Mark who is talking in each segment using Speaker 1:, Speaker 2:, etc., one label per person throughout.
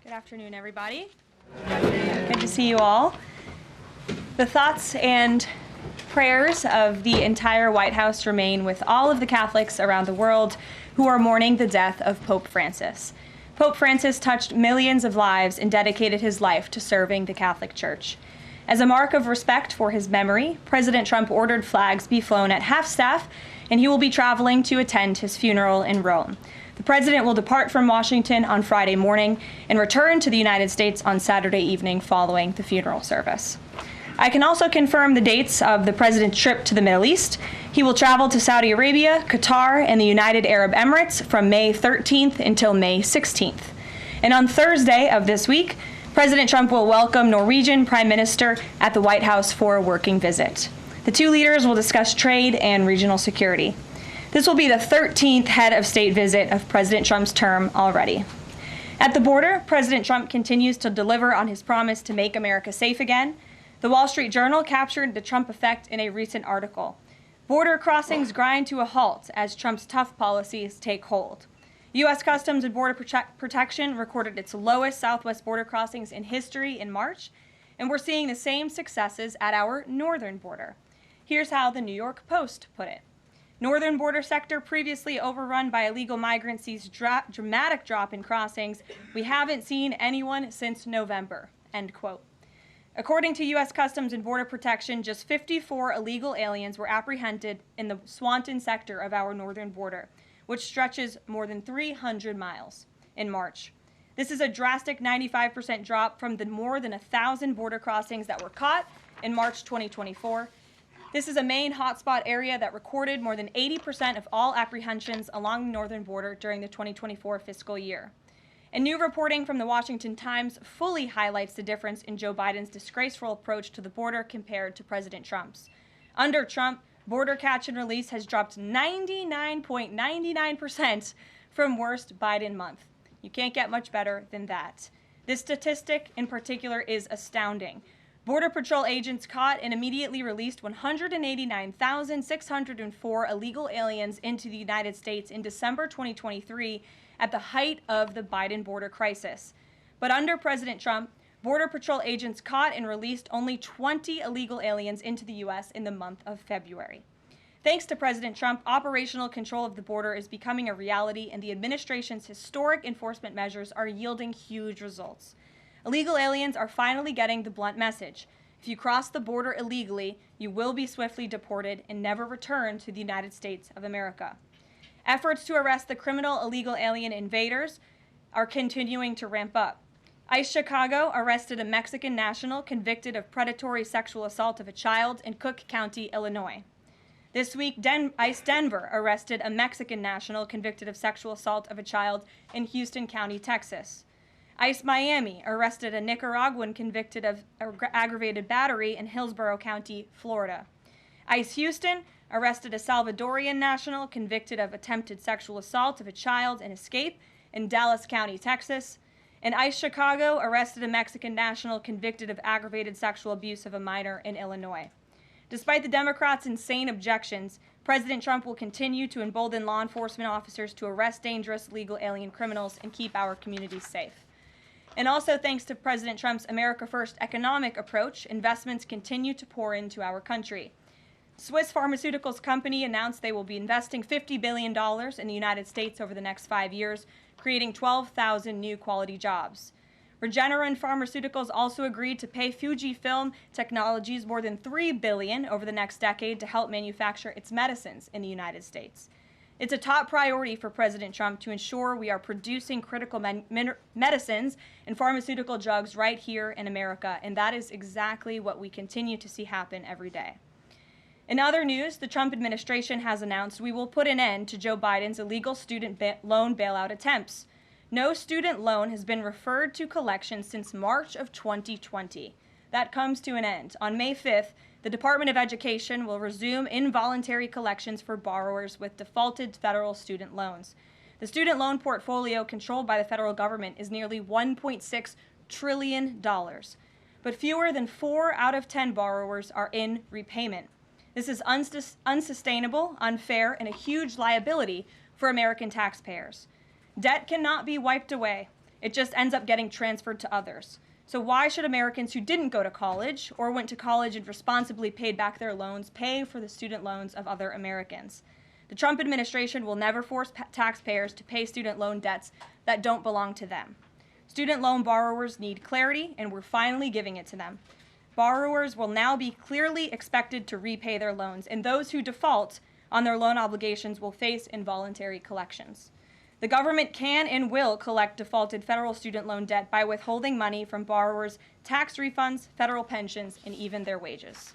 Speaker 1: Good afternoon, everybody. Good to see you all. The thoughts and prayers of the entire White House remain with all of the Catholics around the world who are mourning the death of Pope Francis. Pope Francis touched millions of lives and dedicated his life to serving the Catholic Church. As a mark of respect for his memory, President Trump ordered flags be flown at half-staff, and he will be traveling to attend his funeral in Rome. The president will depart from Washington on Friday morning and return to the United States on Saturday evening following the funeral service. I can also confirm the dates of the president's trip to the Middle East. He will travel to Saudi Arabia, Qatar, and the United Arab Emirates from May 13th until May 16th. And on Thursday of this week, President Trump will welcome Norwegian Prime Minister at the White House for a working visit. The two leaders will discuss trade and regional security. This will be the 13th head of state visit of President Trump's term already. At the border, President Trump continues to deliver on his promise to make America safe again. The Wall Street Journal captured the Trump effect in a recent article. Border crossings grind to a halt as Trump's tough policies take hold. U.S. Customs and Border Protection recorded its lowest southwest border crossings in history in March, and we're seeing the same successes at our northern border. Here's how the New York Post put it. Northern border sector previously overrun by illegal migrants sees dramatic drop in crossings. We haven't seen anyone since November, end quote. According to U.S. Customs and Border Protection, just 54 illegal aliens were apprehended in the Swanton sector of our northern border, which stretches more than 300 miles in March. This is a drastic 95% drop from the more than 1,000 border crossings that were caught in March 2024. This is a main hotspot area that recorded more than 80% of all apprehensions along the northern border during the 2024 fiscal year. And new reporting from the Washington Times fully highlights the difference in Joe Biden's disgraceful approach to the border compared to President Trump's. Under Trump, border catch and release has dropped 99.99% from worst Biden month. You can't get much better than that. This statistic in particular is astounding. Border Patrol agents caught and immediately released 189,604 illegal aliens into the United States in December 2023 at the height of the Biden border crisis. But under President Trump, Border Patrol agents caught and released only 20 illegal aliens into the U.S. in the month of February. Thanks to President Trump, operational control of the border is becoming a reality, and the administration's historic enforcement measures are yielding huge results. Illegal aliens are finally getting the blunt message. If you cross the border illegally, you will be swiftly deported and never return to the United States of America. Efforts to arrest the criminal illegal alien invaders are continuing to ramp up. ICE Chicago arrested a Mexican national convicted of predatory sexual assault of a child in Cook County, Illinois. This week, ICE Denver arrested a Mexican national convicted of sexual assault of a child in Houston County, Texas. ICE Miami arrested a Nicaraguan convicted of aggravated battery in Hillsborough County, Florida. ICE Houston arrested a Salvadorian national convicted of attempted sexual assault of a child and escape in Dallas County, Texas. And ICE Chicago arrested a Mexican national convicted of aggravated sexual abuse of a minor in Illinois. Despite the Democrats' insane objections, President Trump will continue to embolden law enforcement officers to arrest dangerous illegal alien criminals and keep our communities safe. And also thanks to President Trump's America First economic approach, investments continue to pour into our country. Swiss pharmaceuticals company announced they will be investing $50 billion in the United States over the next 5 years, creating 12,000 new quality jobs. Regeneron Pharmaceuticals also agreed to pay Fujifilm Technologies more than $3 billion over the next decade to help manufacture its medicines in the United States. It's a top priority for President Trump to ensure we are producing critical medicines and pharmaceutical drugs right here in America, and that is exactly what we continue to see happen every day. In other news, the Trump administration has announced we will put an end to Joe Biden's illegal student loan bailout attempts. No student loan has been referred to collection since March of 2020. That comes to an end. On May 5th, the Department of Education will resume involuntary collections for borrowers with defaulted federal student loans. The student loan portfolio controlled by the federal government is nearly $1.6 trillion, but fewer than 4 out of 10 borrowers are in repayment. This is unsustainable, unfair, and a huge liability for American taxpayers. Debt cannot be wiped away. It just ends up getting transferred to others. So why should Americans who didn't go to college or went to college and responsibly paid back their loans pay for the student loans of other Americans? The Trump administration will never force taxpayers to pay student loan debts that don't belong to them. Student loan borrowers need clarity, and we're finally giving it to them. Borrowers will now be clearly expected to repay their loans, and those who default on their loan obligations will face involuntary collections. The government can and will collect defaulted federal student loan debt by withholding money from borrowers, tax refunds, federal pensions, and even their wages.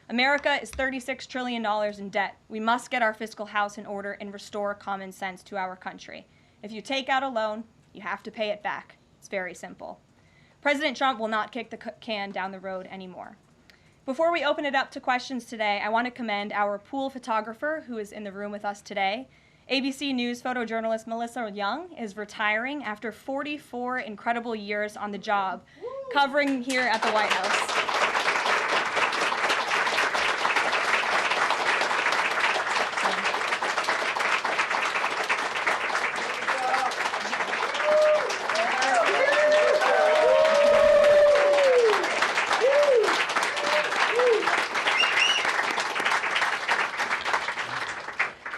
Speaker 1: America is $36 trillion in debt. We must get our fiscal house in order and restore common sense to our country. If you take out a loan, you have to pay it back. It's very simple. President Trump will not kick the can down the road anymore. Before we open it up to questions today, I want to commend our pool photographer who is in the room with us today. ABC News photojournalist Melissa Young is retiring after 44 incredible years on the job, covering here at the White House.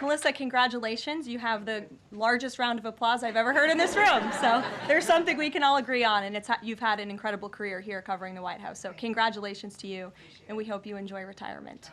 Speaker 1: Melissa, congratulations. You have the largest round of applause I've ever heard in this room. So there's something we can all agree on, and you've had an incredible career here covering the White House. So congratulations to you, and we hope you enjoy retirement.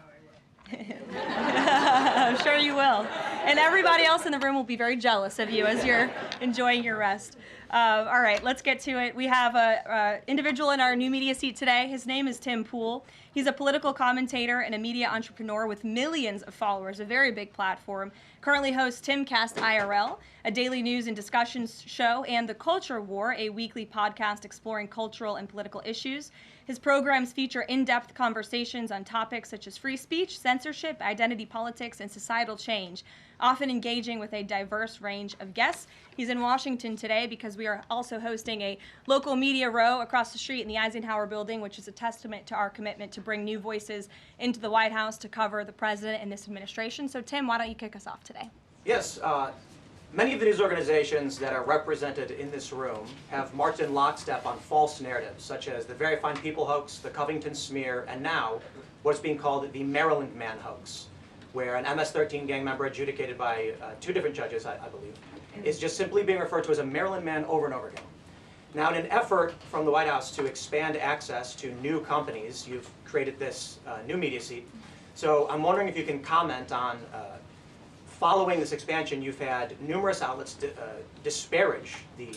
Speaker 1: I'm sure you will. And everybody else in the room will be very jealous of you as you're enjoying your rest. All right, let's get to it. We have an individual in our new media seat today. His name is Tim Pool. He's a political commentator and a media entrepreneur with millions of followers, a very big platform. Currently hosts Timcast IRL, a daily news and discussions show, and The Culture War, a weekly podcast exploring cultural and political issues. His programs feature in-depth conversations on topics such as free speech, censorship, identity politics, and societal change, often engaging with a diverse range of guests. He's in Washington today because we are also hosting a local media row across the street in the Eisenhower building, which is a testament to our commitment to bring new voices into the White House to cover the president and this administration. So Tim, why don't you kick us off today?
Speaker 2: Yes. Many of the news organizations that are represented in this room have marched in lockstep on false narratives, such as the Very Fine People hoax, the Covington smear, and now what's being called the Maryland Man hoax, where an MS-13 gang member adjudicated by two different judges, I believe, is just simply being referred to as a Maryland Man over and over again. Now, in an effort from the White House to expand access to new companies, you've created this new media seat. So I'm wondering if you can comment on following this expansion, you've had numerous outlets disparage the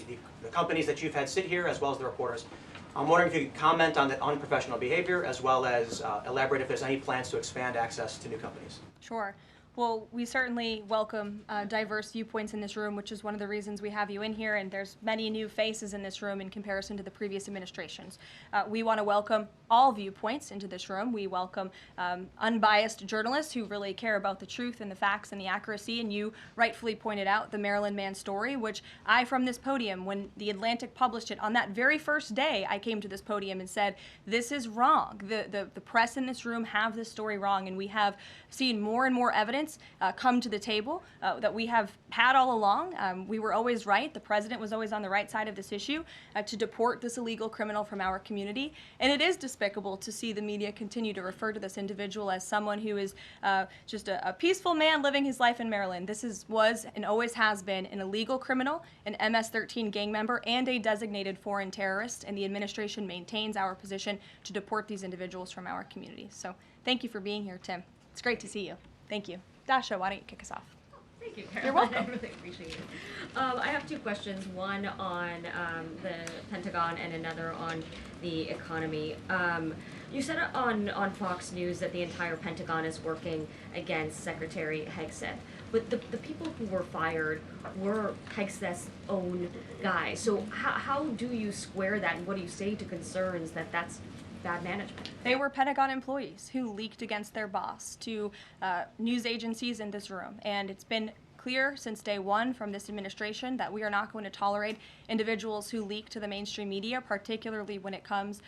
Speaker 2: companies that you've had sit here, as well as the reporters. I'm wondering if you could comment on that unprofessional behavior, as well as elaborate if there's any plans to expand access to new companies.
Speaker 1: Sure. Well, we certainly welcome diverse viewpoints in this room, which is one of the reasons we have you in here, and there's many new faces in this room in comparison to the previous administrations. We want to welcome all viewpoints into this room. We welcome unbiased journalists who really care about the truth and the facts and the accuracy, and you rightfully pointed out the Maryland Man story, which I, from this podium, when The Atlantic published it, on that very first day, I came to this podium and said, this is wrong. The press in this room have this story wrong, and we have seen more and more evidence come to the table that we have had all along. We were always right. The president was always on the right side of this issue to deport this illegal criminal from our community. And it is despicable to see the media continue to refer to this individual as someone who is just a peaceful man living his life in Maryland. This was and always has been an illegal criminal, an MS-13 gang member, and a designated foreign terrorist. And the administration maintains our position to deport these individuals from our community. So thank you for being here, Tim. It's great to see you. Thank you. Dasha, why don't you kick us off?
Speaker 3: Thank you, Karoline.
Speaker 1: You're welcome.
Speaker 3: I really appreciate it. I have two questions, one on the Pentagon and another on the economy. You said on Fox News that the entire Pentagon is working against Secretary Hegseth, but the people who were fired were Hegseth's own guys. So how do you square that, and what do you say to concerns that that's bad management?
Speaker 1: They were Pentagon employees who leaked against their boss to news agencies in this room, and it's been clear since day one from this administration that we are not going to tolerate individuals who leak to the mainstream media, particularly when it comes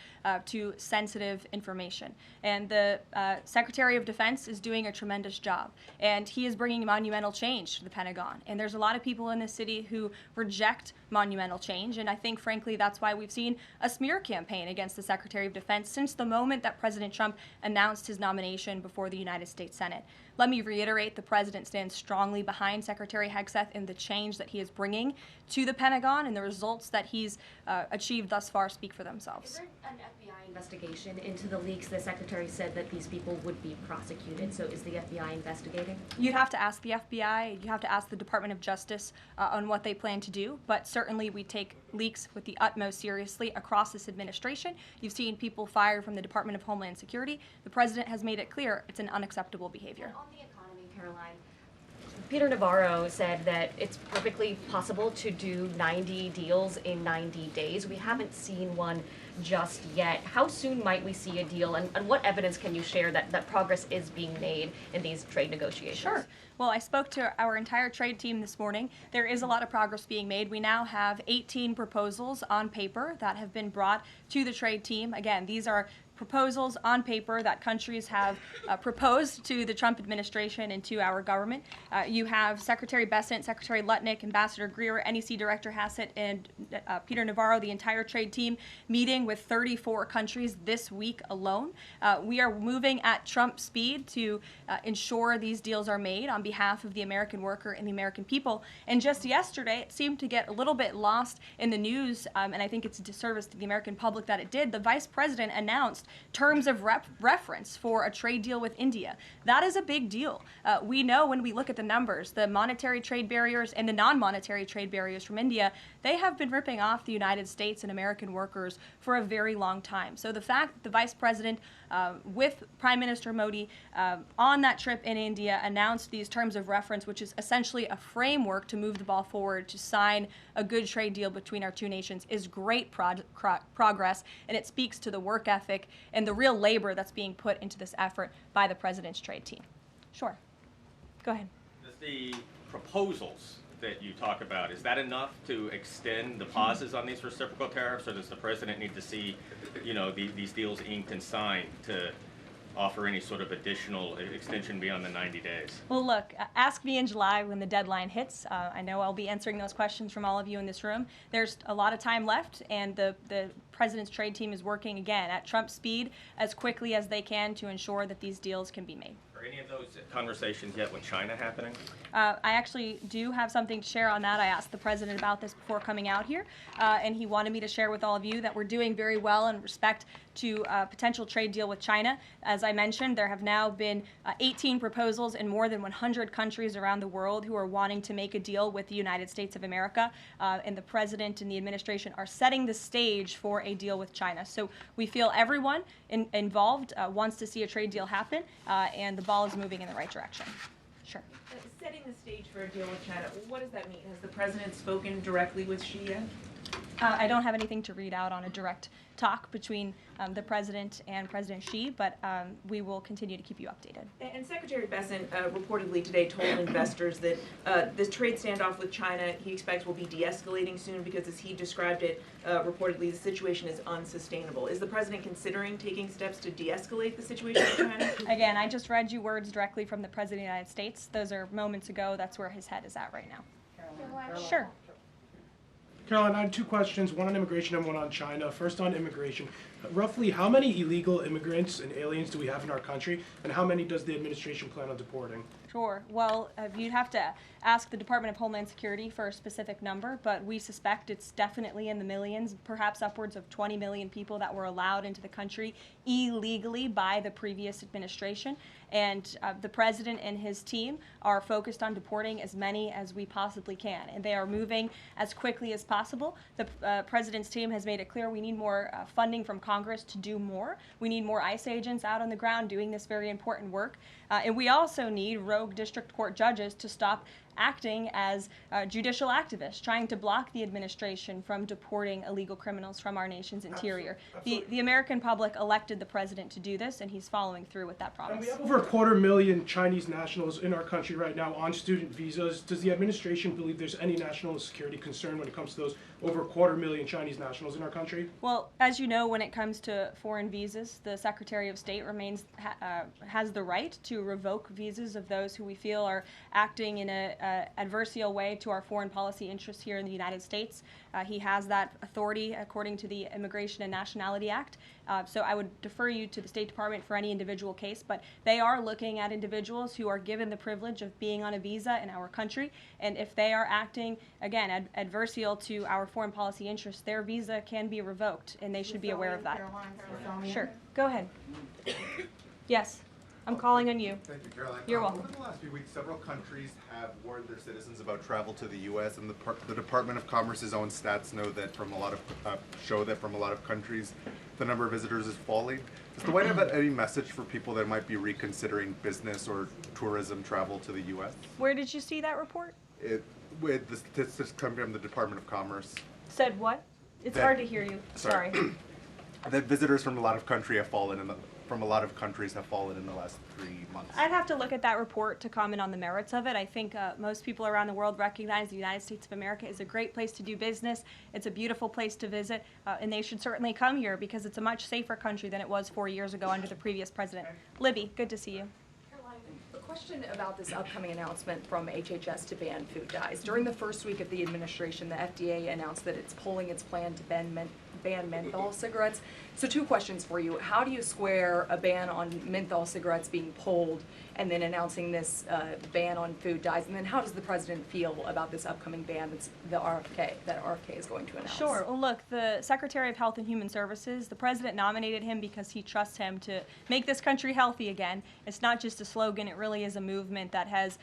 Speaker 1: to sensitive information. And the Secretary of Defense is doing a tremendous job, and he is bringing monumental change to the Pentagon. And there's a lot of people in this city who reject monumental change, and I think, frankly, that's why we've seen a smear campaign against the Secretary of Defense since the moment that President Trump announced his nomination before the United States Senate. Let me reiterate, the President stands strongly behind Secretary Hegseth and the change that he is bringing to the Pentagon, and the results that he's achieved thus far speak for themselves.
Speaker 3: Is there an FBI investigation into the leaks? The Secretary said that these people would be prosecuted, so is the FBI investigating?
Speaker 1: You'd have to ask the FBI, you have to ask the Department of Justice on what they plan to do, but certainly we take leaks with the utmost seriously across this administration. You've seen people fired from the Department of Homeland Security. The President has made it clear it's an unacceptable behavior.
Speaker 3: And on the economy, Karoline, Peter Navarro said that it's perfectly possible to do 90 deals in 90 days. We haven't seen one just yet. How soon might we see a deal, and what evidence can you share that progress is being made in these trade negotiations?
Speaker 1: Sure. Well, I spoke to our entire trade team this morning. There is a lot of progress being made. We now have 18 proposals on paper that have been brought to the trade team. Again, these are proposals on paper that countries have proposed to the Trump administration and to our government. You have Secretary Bessent, Secretary Lutnick, Ambassador Greer, NEC Director Hassett, and Peter Navarro, the entire trade team, meeting with 34 countries this week alone. We are moving at Trump speed to ensure these deals are made on behalf of the American worker and the American people. And just yesterday, it seemed to get a little bit lost in the news, and I think it's a disservice to the American public that it did. The Vice President announced terms of reference for a trade deal with India. That is a big deal. We know when we look at the numbers, the monetary trade barriers and the non-monetary trade barriers from India, they have been ripping off the United States and American workers for a very long time. So the fact that the Vice President with Prime Minister Modi on that trip in India announced these terms of reference, which is essentially a framework to move the ball forward to sign a good trade deal between our two nations, is great progress, and it speaks to the work ethic and the real labor that's being put into this effort by the President's trade team. Sure. Go ahead.
Speaker 4: Does the proposals that you talk about, is that enough to extend the pauses on these reciprocal tariffs, or does the President need to see, these deals inked and signed to offer any sort of additional extension beyond the 90 days?
Speaker 1: Well, look, ask me in July when the deadline hits. I know I'll be answering those questions from all of you in this room. There's a lot of time left, and the President's trade team is working, again, at Trump speed as quickly as they can to ensure that these deals can be made.
Speaker 4: Are any of those conversations yet with China happening?
Speaker 1: I actually do have something to share on that. I asked the President about this before coming out here, and he wanted me to share with all of you that we're doing very well in respect to a potential trade deal with China. As I mentioned, there have now been 18 proposals in more than 100 countries around the world who are wanting to make a deal with the United States of America, and the President and the administration are setting the stage for a deal with China. So we feel everyone involved wants to see a trade deal happen, and the ball is moving in the right direction. Sure.
Speaker 5: Setting the stage for a deal with China, what does that mean? Has the President spoken directly with Xi yet?
Speaker 1: I don't have anything to read out on a direct talk between the President and President Xi, but we will continue to keep you updated.
Speaker 5: And Secretary Bessent reportedly today told investors that this trade standoff with China he expects will be de-escalating soon because, as he described it, reportedly the situation is unsustainable. Is the President considering taking steps to de-escalate the situation with China?
Speaker 1: Again, I just read you words directly from the President of the United States. Those are moments ago. That's where his head is at right now.
Speaker 5: Karoline.
Speaker 1: Sure.
Speaker 6: Caroline, I had two questions, one on immigration and one on China. First on immigration. Roughly how many illegal immigrants and aliens do we have in our country, and how many does the administration plan on deporting?
Speaker 1: Sure. Well, you'd have to ask the Department of Homeland Security for a specific number, but we suspect it's definitely in the millions, perhaps upwards of 20 million people that were allowed into the country illegally by the previous administration. And the President and his team are focused on deporting as many as we possibly can, and they are moving as quickly as possible. The President's team has made it clear we need more funding from Congress to do more. We need more ICE agents out on the ground doing this very important work. And we also need rogue district court judges to stop acting as judicial activists, trying to block the administration from deporting illegal criminals from our nation's interior. The American public elected the president to do this, and he's following through with that promise.
Speaker 6: And we have over 250,000 Chinese nationals in our country right now on student visas. Does the administration believe there's any national security concern when it comes to those over 250,000 Chinese nationals in our country?
Speaker 1: Well, as you know, when it comes to foreign visas, the Secretary of State has the right to revoke visas of those who we feel are acting in a adversarial way to our foreign policy interests here in the United States. He has that authority according to the Immigration and Nationality Act. So I would defer you to the State Department for any individual case, but they are looking at individuals who are given the privilege of being on a visa in our country, and if they are acting, again, adversarial to our foreign policy interests, their visa can be revoked, and they should be aware of that. Sure, go ahead. Yes, I'm calling on you.
Speaker 7: Thank you, Caroline.
Speaker 1: You're welcome.
Speaker 7: Over the last few weeks, several countries have warned their citizens about travel to the U.S., and the Department of Commerce's own stats know that from a lot of countries, the number of visitors is falling. Does the White House have any message for people that might be reconsidering business or tourism travel to the U.S.?
Speaker 1: Where did you see that report?
Speaker 7: With the statistics coming from the Department of Commerce.
Speaker 1: Said what? It's hard to hear you. Sorry.
Speaker 7: That visitors from a lot of countries have fallen in the last 3 months.
Speaker 1: I'd have to look at that report to comment on the merits of it. I think most people around the world recognize the United States of America is a great place to do business. It's a beautiful place to visit, and they should certainly come here because it's a much safer country than it was 4 years ago under the previous president. Libby, good to see you.
Speaker 8: A question about this upcoming announcement from HHS to ban food dyes. During the first week of the administration, the FDA announced that it's pulling its plan to ban menthol cigarettes. So 2 questions for you. How do you square a ban on menthol cigarettes being pulled and then announcing this ban on food dyes? And then how does the president feel about this upcoming ban that RFK is going to announce?
Speaker 1: Sure. Well, look, the Secretary of Health and Human Services, the president nominated him because he trusts him to make this country healthy again. It's not just a slogan. It really is a movement that has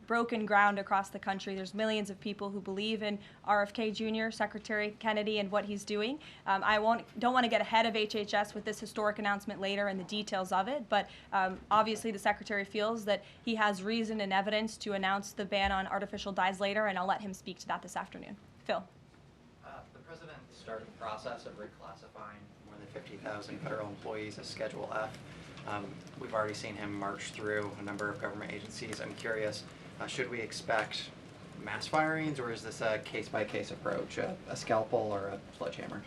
Speaker 1: broken ground across the country. There's millions of people who believe in RFK Jr., Secretary Kennedy, and what he's doing. I don't want to get ahead of HHS with this historic announcement later and the details of it, but obviously the Secretary feels that he has reason and evidence to announce the ban on artificial dyes later, and I'll let him speak to that this afternoon. Phil.
Speaker 9: The president started the process of reclassifying more than 50,000 federal employees as Schedule F. We've already seen him march through a number of government agencies. I'm curious, should we expect mass firings, or is this a case-by-case approach, a scalpel or a sledgehammer?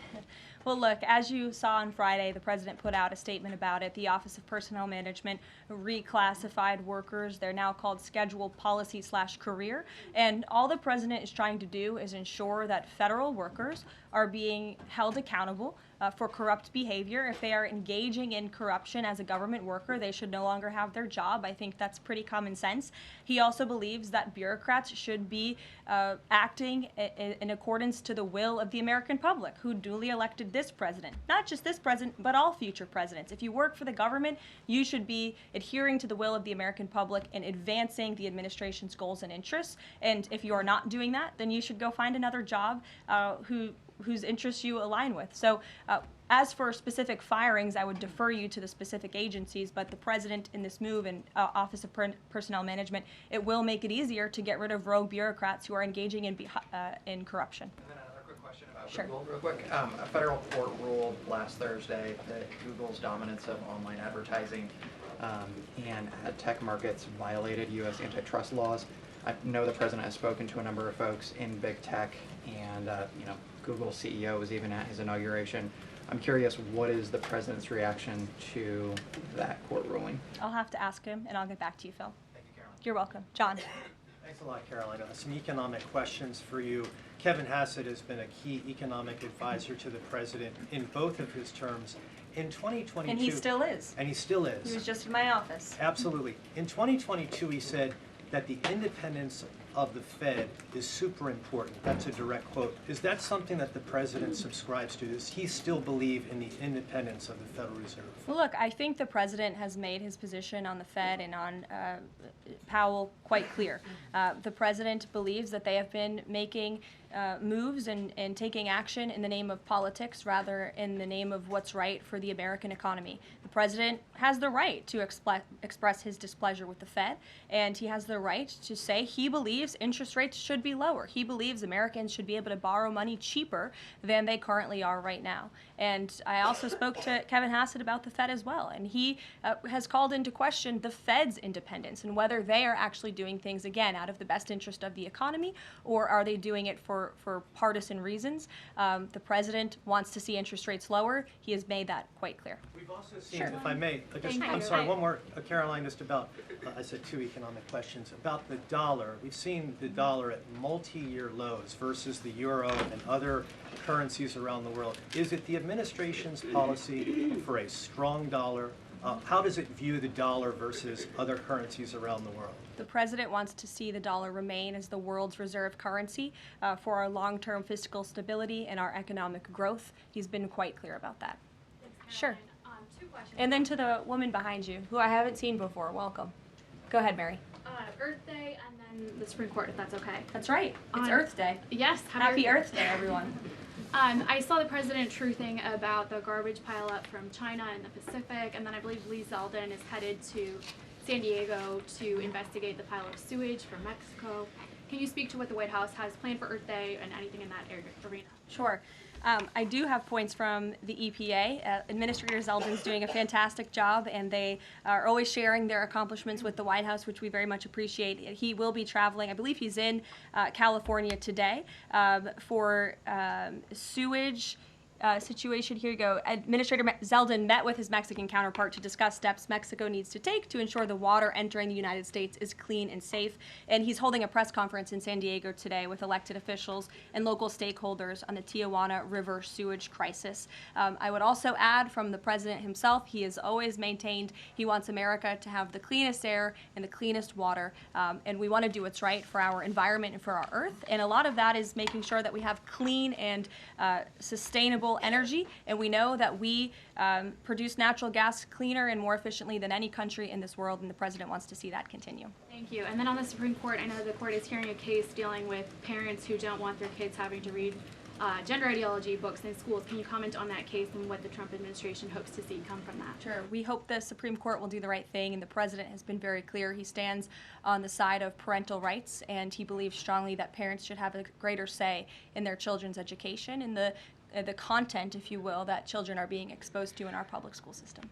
Speaker 1: Well, look, as you saw on Friday, the president put out a statement about it. The Office of Personnel Management reclassified workers. They're now called scheduled policy/career. And all the president is trying to do is ensure that federal workers are being held accountable for corrupt behavior. If they are engaging in corruption as a government worker, they should no longer have their job. I think that's pretty common sense. He also believes that bureaucrats should be acting in accordance to the will of the American public, who duly elected this president. Not just this president, but all future presidents. If you work for the government, you should be adhering to the will of the American public and advancing the administration's goals and interests. And if you are not doing that, then you should go find another job whose interests you align with. So as for specific firings, I would defer you to the specific agencies, but the president in this move and Office of Personnel Management, it will make it easier to get rid of rogue bureaucrats who are engaging in corruption.
Speaker 9: And then another quick question about
Speaker 1: Sure.
Speaker 9: Google, real quick. A federal court ruled last Thursday that Google's dominance of online advertising and ad tech markets violated U.S. antitrust laws. I know the president has spoken to a number of folks in big tech, and Google CEO was even at his inauguration. I'm curious, what is the president's reaction to that court ruling?
Speaker 1: I'll have to ask him, and I'll get back to you, Phil.
Speaker 9: Thank you, Caroline.
Speaker 1: You're welcome. John.
Speaker 10: Thanks a lot, Caroline. Some economic questions for you. Kevin Hassett has been a key economic advisor to the president in both of his terms. In 2022...
Speaker 1: And he still is.
Speaker 10: And he still is.
Speaker 1: He was just in my office.
Speaker 10: Absolutely. In 2022, he said that the independence of the Fed is super important. That's a direct quote. Is that something that the president subscribes to? Does he still believe in the independence of the Federal Reserve?
Speaker 1: Well, look, I think the president has made his position on the Fed and on Powell quite clear. The president believes that they have been making moves and taking action in the name of politics rather in the name of what's right for the American economy. The president has the right to express his displeasure with the Fed, and he has the right to say he believes interest rates should be lower. He believes Americans should be able to borrow money cheaper than they currently are right now. And I also spoke to Kevin Hassett about the Fed as well, and he has called into question the Fed's independence and whether they are actually doing things, again, out of the best interest of the economy, or are they doing it for partisan reasons. The president wants to see interest rates lower. He has made that quite clear.
Speaker 10: We've also seen, if I may, I'm sorry, one more, Karoline, just about, I said 2 economic questions, about the dollar. We've seen the dollar at multi-year lows versus the euro and other currencies around the world. Is it the administration's policy for a strong dollar? How does it view the dollar versus other currencies around the world?
Speaker 1: The president wants to see the dollar remain as the world's reserve currency for our long-term fiscal stability and our economic growth. He's been quite clear about that. Sure.
Speaker 11: 2 questions.
Speaker 1: And then to the woman behind you, who I haven't seen before, welcome. Go ahead, Mary.
Speaker 11: Earth Day and then the Supreme Court, if that's okay.
Speaker 1: That's right. It's Earth Day.
Speaker 11: Yes.
Speaker 1: Happy Earth Day, everyone.
Speaker 11: I saw the president truthing about the garbage pileup from China in the Pacific, and then I believe Lee Zeldin is headed to San Diego to investigate the pile of sewage from Mexico. Can you speak to what the White House has planned for Earth Day and anything in that arena?
Speaker 1: Sure. I do have points from the EPA. Administrator Zeldin's doing a fantastic job, and they are always sharing their accomplishments with the White House, which we very much appreciate. He will be traveling, I believe he's in California today, for sewage situation. Here you go. Administrator Zeldin met with his Mexican counterpart to discuss steps Mexico needs to take to ensure the water entering the United States is clean and safe. And he's holding a press conference in San Diego today with elected officials and local stakeholders on the Tijuana River sewage crisis. I would also add from the president himself, he has always maintained he wants America to have the cleanest air and the cleanest water. And we want to do what's right for our environment and for our earth. And a lot of that is making sure that we have clean and sustainable energy, and we know that we produce natural gas cleaner and more efficiently than any country in this world, and the president wants to see that continue.
Speaker 11: Thank you. And then on the Supreme Court, I know the court is hearing a case dealing with parents who don't want their kids having to read gender ideology books in schools. Can you comment on that case and what the Trump administration hopes to see come from that?
Speaker 1: Sure. We hope the Supreme Court will do the right thing, and the president has been very clear. He stands on the side of parental rights, and he believes strongly that parents should have a greater say in their children's education and the content, if you will, that children are being exposed to in our public school system.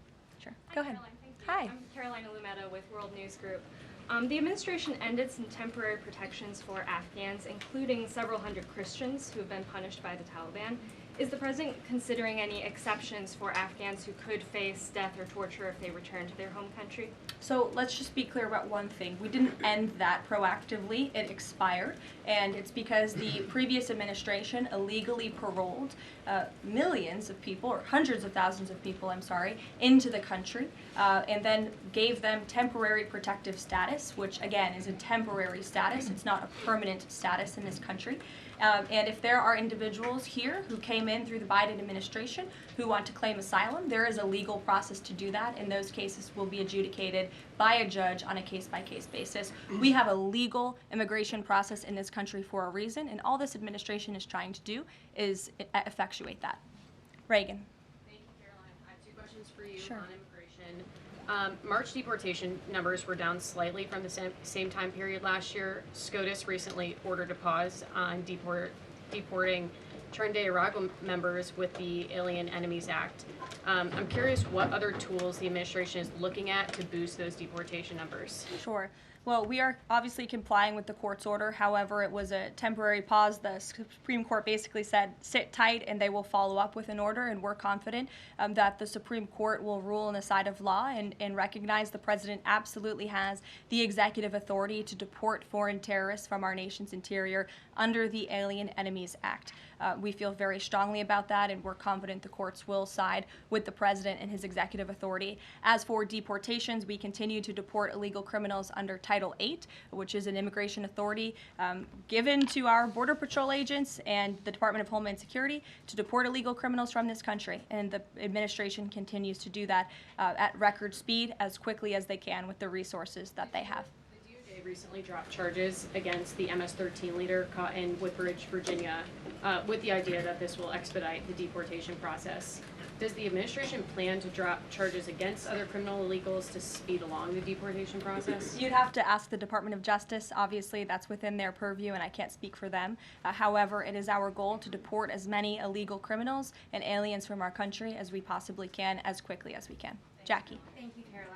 Speaker 1: Sure. Go ahead.
Speaker 12: Caroline, thank you.
Speaker 1: Hi.
Speaker 12: I'm Karoline with World News Group. The administration ended some temporary protections for Afghans, including several hundred Christians who have been punished by the Taliban. Is the president considering any exceptions for Afghans who could face death or torture if they return to their home country?
Speaker 1: So let's just be clear about one thing. We didn't end that proactively. It expired, and it's because the previous administration illegally paroled millions of people, or hundreds of thousands of people, I'm sorry, into the country, and then gave them temporary protective status, which again is a temporary status. It's not a permanent status in this country. And if there are individuals here who came in through the Biden administration who want to claim asylum, there is a legal process to do that, and those cases will be adjudicated by a judge on a case-by-case basis. We have a legal immigration process in this country for a reason, and all this administration is trying to do is effectuate that. Reagan.
Speaker 13: Thank you, Caroline. I have 2 questions for you
Speaker 1: Sure.
Speaker 13: on immigration. March deportation numbers were down slightly from the same time period last year. SCOTUS recently ordered a pause on deporting Trinidad Tobago members with the Alien Enemies Act. I'm curious what other tools the administration is looking at to boost those deportation numbers.
Speaker 1: Sure. Well, we are obviously complying with the court's order. However, it was a temporary pause. The Supreme Court basically said, sit tight, and they will follow up with an order, and we're confident that the Supreme Court will rule on the side of law and recognize the president absolutely has the executive authority to deport foreign terrorists from our nation's interior under the Alien Enemies Act. We feel very strongly about that, and we're confident the courts will side with the president and his executive authority. As for deportations, we continue to deport illegal criminals under Title VIII, which is an immigration authority given to our Border Patrol agents and the Department of Homeland Security to deport illegal criminals from this country. And the administration continues to do that at record speed as quickly as they can with the resources that they have.
Speaker 13: The DOJ recently dropped charges against the MS-13 leader caught in Woodbridge, Virginia, with the idea that this will expedite the deportation process. Does the administration plan to drop charges against other criminal illegals to speed along the deportation process?
Speaker 1: You'd have to ask the Department of Justice. Obviously, that's within their purview, and I can't speak for them. However, it is our goal to deport as many illegal criminals and aliens from our country as we possibly can, as quickly as we can. Jackie.
Speaker 14: Thank you, Karoline.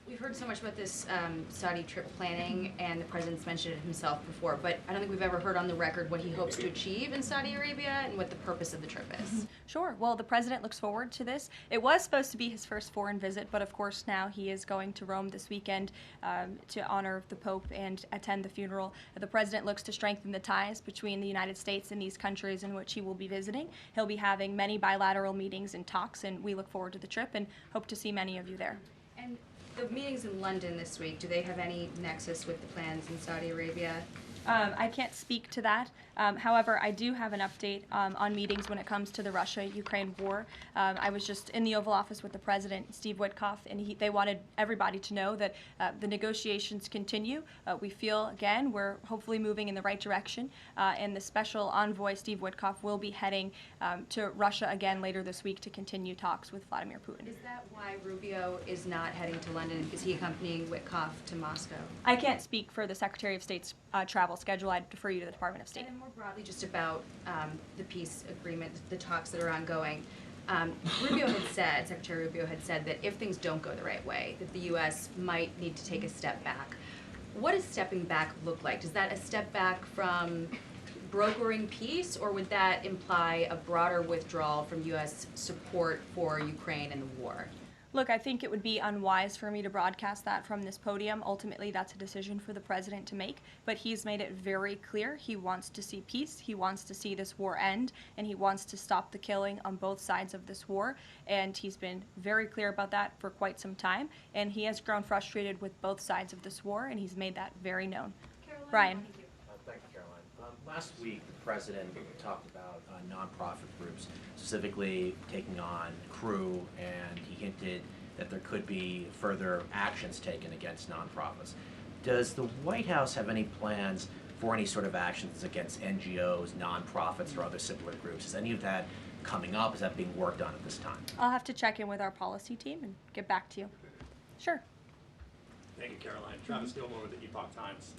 Speaker 14: We've heard so much about this Saudi trip planning, and the president's mentioned it himself before, but I don't think we've ever heard on the record what he hopes to achieve in Saudi Arabia and what the purpose of the trip is.
Speaker 1: Sure. Well, the president looks forward to this. It was supposed to be his first foreign visit, but of course now he is going to Rome this weekend to honor the Pope and attend the funeral. The president looks to strengthen the ties between the United States and these countries in which he will be visiting. He'll be having many bilateral meetings and talks, and we look forward to the trip and hope to see many of you there.
Speaker 14: And the meetings in London this week, do they have any nexus with the plans in Saudi Arabia?
Speaker 1: I can't speak to that. However, I do have an update on meetings when it comes to the Russia-Ukraine war. I was just in the Oval Office with the President, Steve Witkoff, and they wanted everybody to know that the negotiations continue. We feel, again, we're hopefully moving in the right direction, and the special envoy, Steve Witkoff, will be heading to Russia again later this week to continue talks with Vladimir Putin.
Speaker 14: Is that why Rubio is not heading to London? Is he accompanying Witkoff to Moscow?
Speaker 1: I can't speak for the Secretary of State's travel schedule. I'd defer you to the Department of State.
Speaker 14: And then more broadly, just about the peace agreement, the talks that are ongoing. Secretary Rubio had said that if things don't go the right way, that the U.S. might need to take a step back. What does stepping back look like? Is that a step back from brokering peace, or would that imply a broader withdrawal from U.S. support for Ukraine and the war?
Speaker 1: Look, I think it would be unwise for me to broadcast that from this podium. Ultimately, that's a decision for the president to make, but he's made it very clear he wants to see peace, he wants to see this war end, and he wants to stop the killing on both sides of this war, and he's been very clear about that for quite some time, and he has grown frustrated with both sides of this war, and he's made that very known.
Speaker 14: Karoline,
Speaker 1: Brian.
Speaker 14: thank you.
Speaker 15: Thank you, Caroline. Last week, the president talked about nonprofit groups, specifically taking on crew, and he hinted that there could be further actions taken against nonprofits. Does the White House have any plans for any sort of actions against NGOs, nonprofits, or other similar groups? Is any of that coming up? Is that being worked on at this time?
Speaker 1: I'll have to check in with our policy team and get back to you. Sure.
Speaker 16: Thank you, Caroline. Travis Gilmore with the Epoch Times.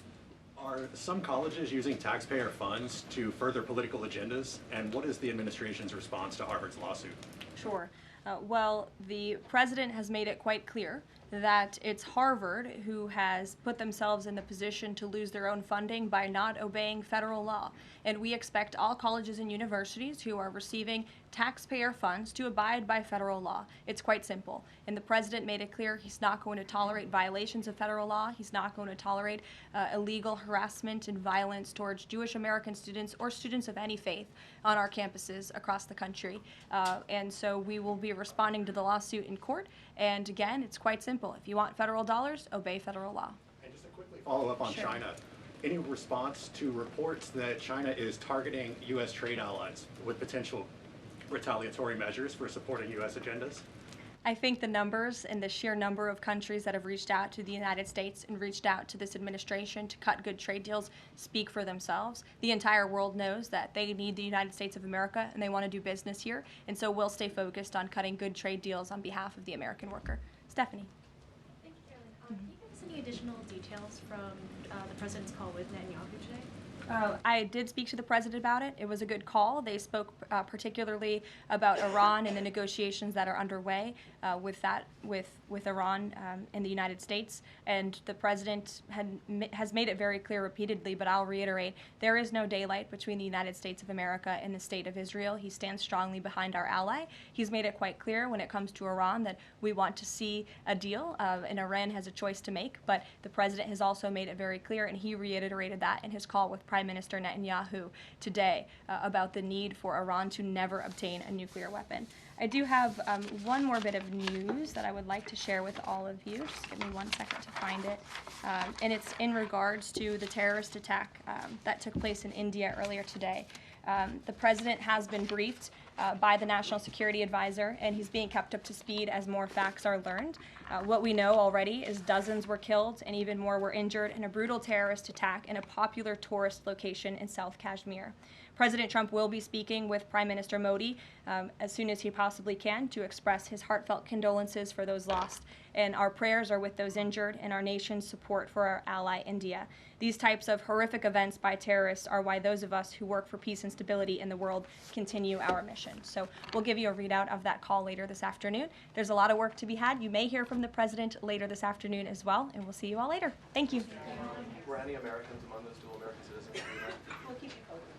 Speaker 16: Are some colleges using taxpayer funds to further political agendas? And what is the administration's response to Harvard's lawsuit?
Speaker 1: Sure. Well, the president has made it quite clear that it's Harvard who has put themselves in the position to lose their own funding by not obeying federal law. And we expect all colleges and universities who are receiving taxpayer funds to abide by federal law. It's quite simple. And the president made it clear he's not going to tolerate violations of federal law. He's not going to tolerate illegal harassment and violence towards Jewish American students or students of any faith on our campuses across the country. And so we will be responding to the lawsuit in court. And again, it's quite simple. If you want federal dollars, obey federal law.
Speaker 16: And just to quickly follow up on China, any response to reports that China is targeting U.S. trade allies with potential retaliatory measures for supporting U.S. agendas?
Speaker 1: I think the numbers and the sheer number of countries that have reached out to the United States and reached out to this administration to cut good trade deals speak for themselves. The entire world knows that they need the United States of America and they want to do business here, and so we'll stay focused on cutting good trade deals on behalf of the American worker. Stephanie.
Speaker 11: Thank you, Caroline. Can you give us any additional details from the president's call with Netanyahu today?
Speaker 1: I did speak to the president about it. It was a good call. They spoke particularly about Iran and the negotiations that are underway with Iran and the United States. And the president has made it very clear repeatedly, but I'll reiterate, there is no daylight between the United States of America and the state of Israel. He stands strongly behind our ally. He's made it quite clear when it comes to Iran that we want to see a deal, and Iran has a choice to make. But the president has also made it very clear, and he reiterated that in his call with Prime Minister Netanyahu today about the need for Iran to never obtain a nuclear weapon. I do have one more bit of news that I would like to share with all of you. Just give me 1 second to find it. And it's in regards to the terrorist attack that took place in India earlier today. The president has been briefed by the National Security Advisor, and he's being kept up to speed as more facts are learned. What we know already is dozens were killed and even more were injured in a brutal terrorist attack in a popular tourist location in South Kashmir. President Trump will be speaking with Prime Minister Modi as soon as he possibly can to express his heartfelt condolences for those lost. And our prayers are with those injured and our nation's support for our ally, India. These types of horrific events by terrorists are why those of us who work for peace and stability in the world continue our mission. So we'll give you a readout of that call later this afternoon. There's a lot of work to be had. You may hear from the president later this afternoon as well, and we'll see you all later. Thank you.
Speaker 17: Were any Americans among those dual American citizens?
Speaker 1: We'll keep you posted.